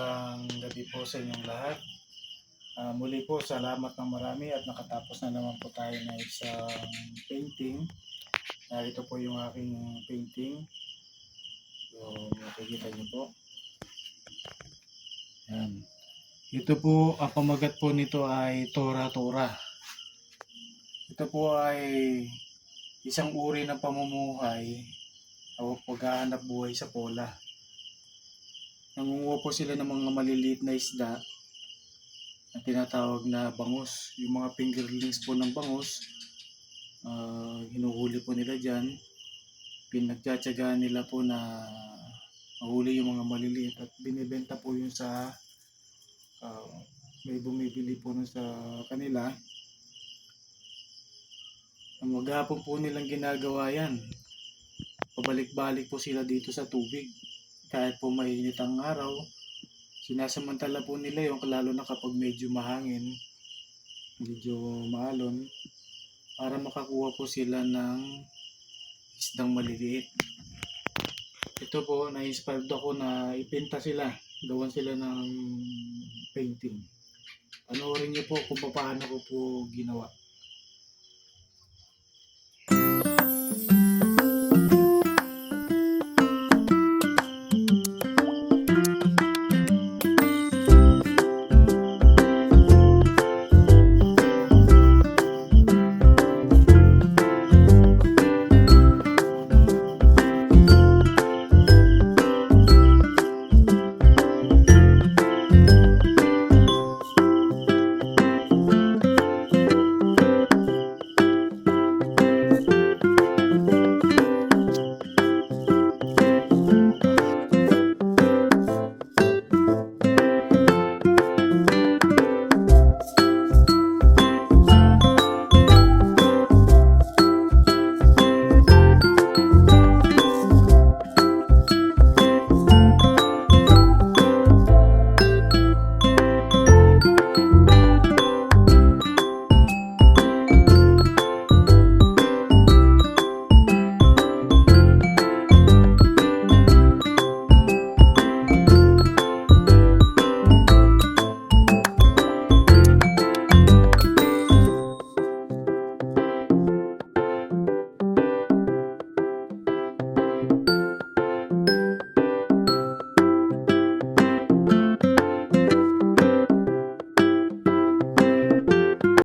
Magandang gabi po sa inyong lahat. Muli po, salamat ng marami at nakatapos na naman po tayo na isang painting. Ito po yung aking painting. So, makikita niyo po. Yan. Ito po, ang pamagat po nito ay Tora-Tora. Ito po ay isang uri ng pamumuhay o paghahanap buhay sa pola. Nangunguha po sila ng mga maliliit na isda na tinatawag na bangus. Yung mga fingerlings po ng bangus, hinuhuli po nila dyan. Pinagtsatsagaan nila po na mahuli yung mga maliliit at binibenta po yun sa may bumibili po nun sa kanila. Ang maghapon po nilang ginagawa yan. Pabalik-balik po sila dito sa tubig. Kahit po mainit ang araw, sinasamantala po nila yung lalo na kapag medyo mahangin, medyo maalon, para makakuha po sila ng isdang maliliit. Ito po, na-inspired ako na ipinta sila, gawan sila ng painting. Panoorin niyo po kung paano ko po ginawa.